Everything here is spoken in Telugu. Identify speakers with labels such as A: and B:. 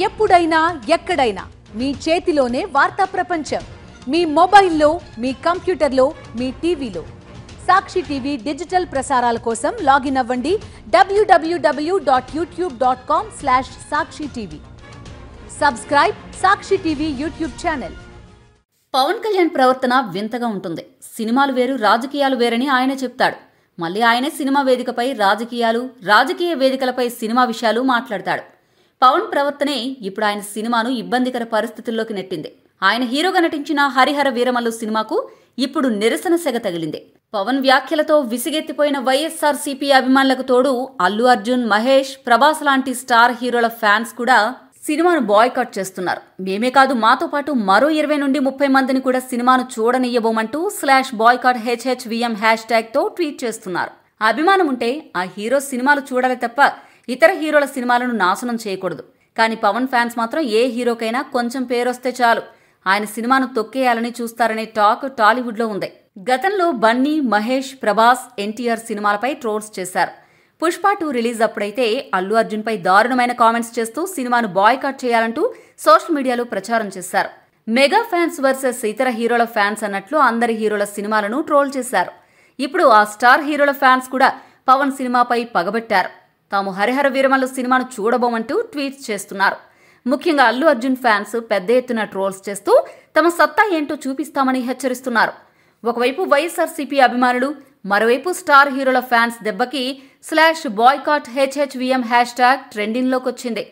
A: ఎప్పుడైనా ఎక్కడైనా మీ చేతిలోనే వార్తా ప్రపంచం. మీ మొబైల్లో, మీ కంప్యూటర్లో, మీ టీవీలో. సాక్షి టీవీ డిజిటల్ ప్రసారాల కోసం లాగిన్ అవ్వండి www.youtube.com/sakshi-tv. Subscribe Sakshi TV YouTube channel.
B: Pawan Kalyan ప్రవర్తన వింతగా ఉంటుంది. సినిమాలు వేరు, రాజకీయాలు వేరని ఆయన చెప్తాడు. మళ్ళీ ఆయనే సినిమా వేదికపై రాజకీయాలు, రాజకీయ వేదికలపై సినిమా విషయాలు మాట్లాడతాడు. పవన్ ప్రవర్తనే ఇప్పుడు ఆయన సినిమాను ఇబ్బందికర పరిస్థితుల్లోకి నెట్టింది. ఆయన హీరోగా నటించిన హరిహర వీరమల్లు సినిమాకు ఇప్పుడు నిరసన సెగ తగిలింది. పవన్ వ్యాఖ్యలతో విసిగెత్తిపోయిన వైఎస్ఆర్సీపీ అభిమానులకు తోడు అల్లు అర్జున్, మహేష్, ప్రభాస్ లాంటి స్టార్ హీరోల ఫ్యాన్స్ కూడా సినిమాను బాయ్కాట్ చేస్తున్నారు. మేమే కాదు, మాతో పాటు మరో 20 నుండి 30 మందిని కూడా సినిమాను చూడనియ్యబోమంటూ /boycotthvm హ్యాష్ట్యాగ్తో ట్వీట్ చేస్తున్నారు. అభిమానం ఉంటే ఆ హీరో సినిమాలు చూడాలి తప్ప ఇతర హీరోల సినిమాలను నాశనం చేయకూడదు. కానీ పవన్ ఫ్యాన్స్ మాత్రం ఏ హీరోకైనా కొంచెం పేరొస్తే చాలు ఆయన సినిమాను తొక్కేయాలని చూస్తారనే టాక్ టాలీవుడ్లో ఉంది. గతంలో బన్నీ, మహేష్, ప్రభాస్, ఎన్టీఆర్ సినిమాలపై ట్రోల్స్ చేశారు. పుష్ప 2 రిలీజ్ అప్పుడైతే అల్లు అర్జున్పై దారుణమైన కామెంట్స్ చేస్తూ సినిమాను బాయ్కాట్ చేయాలంటూ సోషల్ మీడియాలో ప్రచారం చేశారు. మెగా ఫ్యాన్స్ వర్సెస్ ఇతర హీరోల ఫ్యాన్స్ అన్నట్లు అందరి హీరోల సినిమాలను ట్రోల్ చేశారు. ఇప్పుడు ఆ స్టార్ హీరోల ఫ్యాన్స్ కూడా పవన్ సినిమాపై పగబట్టారు. తాము హరిహర వీరమల్లు సినిమాను చూడబోమంటూ ట్వీట్స్ చేస్తున్నారు. ముఖ్యంగా అల్లు అర్జున్ ఫ్యాన్స్ పెద్ద ఎత్తున ట్రోల్స్ చేస్తూ తమ సత్తా ఏంటో చూపిస్తామని హెచ్చరిస్తున్నారు. ఒకవైపు వైఎస్ఆర్సీపీ అభిమానులు, మరోవైపు స్టార్ హీరోల ఫ్యాన్స్ దెబ్బకి /boycotthvm హ్యాష్ట్యాగ్ ట్రెండింగ్లోకి వచ్చింది.